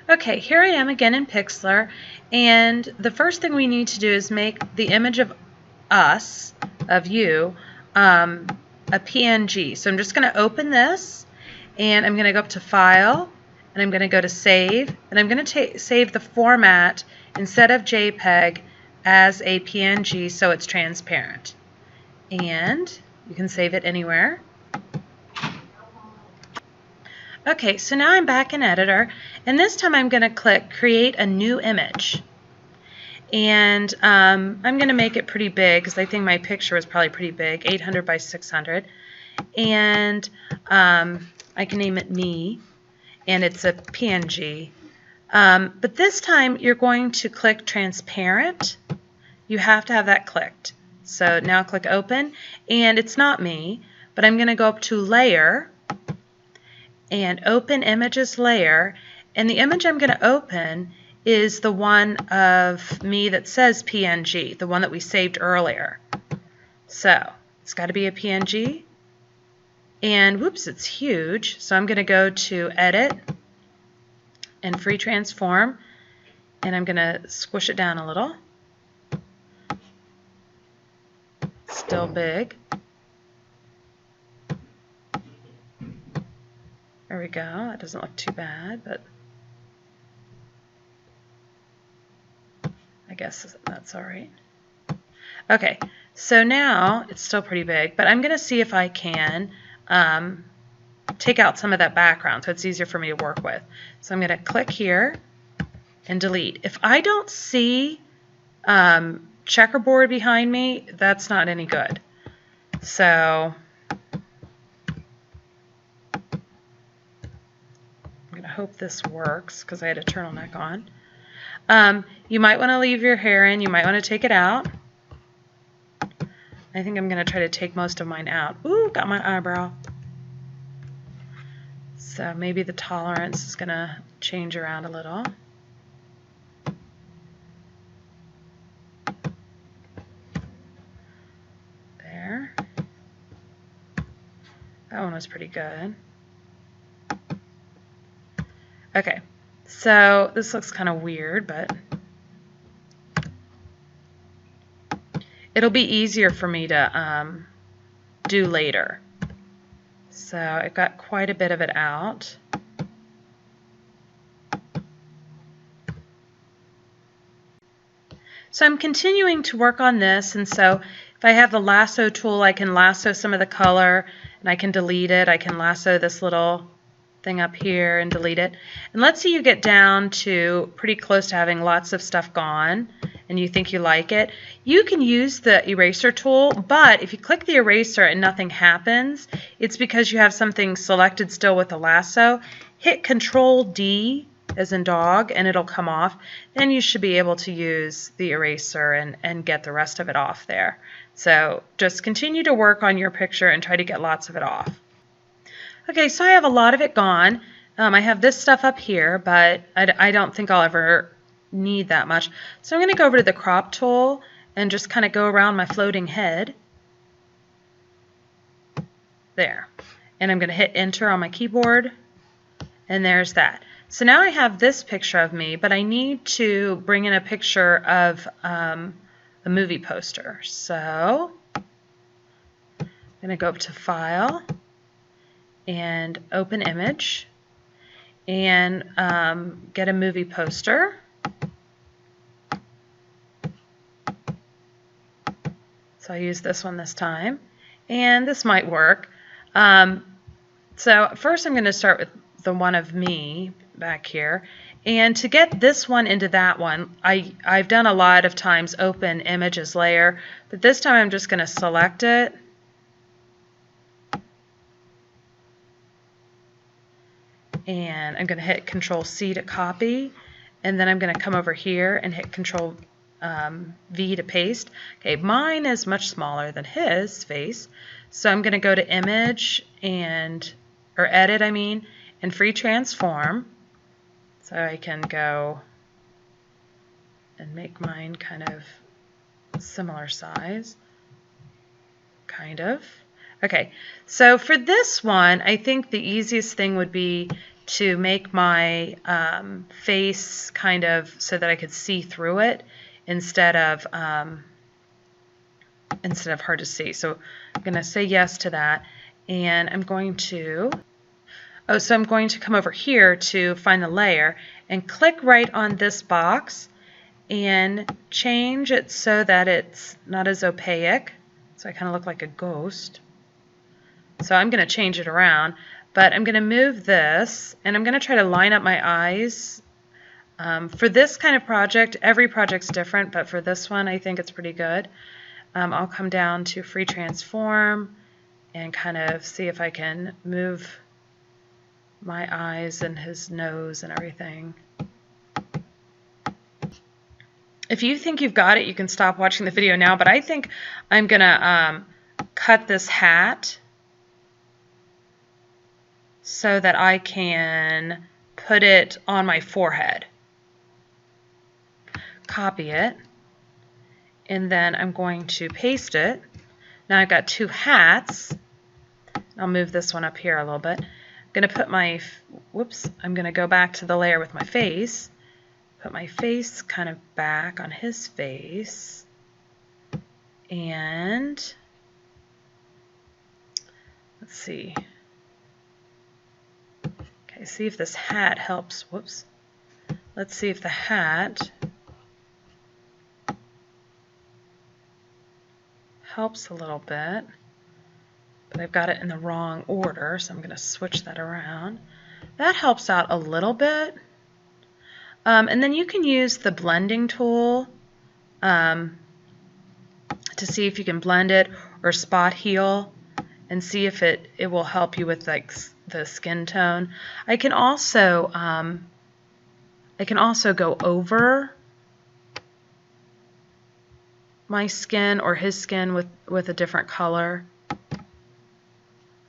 Okay, here I am again in Pixlr, and the first thing we need to do is make the image of us, of you, a PNG. So I'm just going to open this, and I'm going to go up to File, and I'm going to go to Save, and I'm going to save the format instead of JPEG as a PNG so it's transparent. And you can save it anywhere. Okay, so now I'm back in Editor, and this time I'm going to click Create a New Image. And I'm going to make it pretty big because I think my picture was probably pretty big, 800 by 600. And I can name it Me, and it's a PNG. But this time you're going to click Transparent. You have to have that clicked. So now click Open, and it's not me, but I'm going to go up to Layer and Open Images Layer, and the image I'm going to open is the one of me that says PNG, the one that we saved earlier. So it's got to be a PNG, and whoops, it's huge, so I'm going to go to Edit and Free Transform, and I'm going to squish it down a little. Still big. There we go. It doesn't look too bad, but I guess that's all right. Okay, so now it's still pretty big, but I'm going to see if I can take out some of that background so it's easier for me to work with. So I'm going to click here and delete. If I don't see checkerboard behind me, that's not any good. So I'm going to hope this works because I had a turtleneck on. You might want to leave your hair in. You might want to take it out. I think I'm going to try to take most of mine out. Ooh, got my eyebrow. So maybe the tolerance is going to change around a little. There. That one was pretty good. Okay, so this looks kind of weird, but it'll be easier for me to do later. So I got quite a bit of it out. So I'm continuing to work on this, and so if I have the lasso tool, I can lasso some of the color, and I can delete it. I can lasso this little thing up here and delete it. And let's say you get down to pretty close to having lots of stuff gone, and you think you like it. You can use the eraser tool, but if you click the eraser and nothing happens, it's because you have something selected still with the lasso. Hit Control D as in dog, and it'll come off. Then you should be able to use the eraser and get the rest of it off there. So just continue to work on your picture and try to get lots of it off. Okay, so I have a lot of it gone. I have this stuff up here, but I don't think I'll ever need that much. So I'm going to go over to the crop tool and just kind of go around my floating head. There. And I'm going to hit Enter on my keyboard, and there's that. So now I have this picture of me, but I need to bring in a picture of a movie poster. So I'm going to go up to File and Open Image and get a movie poster. So I use this one this time, and this might work. So first I'm going to start with the one of me back here, and to get this one into that one, I've done a lot of times Open Images Layer, but this time I'm just going to select it. And I'm going to hit Control C to copy, and then I'm going to come over here and hit Control V to paste. Okay, mine is much smaller than his face, so I'm going to go to Image or Edit, and Free Transform. So I can go and make mine kind of similar size, kind of. Okay, so for this one, I think the easiest thing would be to make my face kind of so that I could see through it instead of hard to see. So I'm going to say yes to that, and I'm going to I'm going to come over here to find the layer and click right on this box and change it so that it's not as opaque. So I kind of look like a ghost. So I'm going to change it around, but I'm going to move this, and I'm going to try to line up my eyes. For this kind of project, every project's different, but for this one I think it's pretty good. I'll come down to Free Transform and kind of see if I can move my eyes and his nose and everything. If you think you've got it, you can stop watching the video now, but I think I'm going to cut this hat so that I can put it on my forehead. Copy it, and then I'm going to paste it. Now I've got two hats. I'll move this one up here a little bit. I'm going to put my, I'm going to go back to the layer with my face. Put my face kind of back on his face, and let's see. Okay, see if this hat helps. Let's see if the hat helps a little bit, but I've got it in the wrong order, so I'm going to switch that around. That helps out a little bit. And then you can use the blending tool to see if you can blend it, or spot heal and see if it will help you with like the skin tone. I can also go over my skin or his skin with a different color.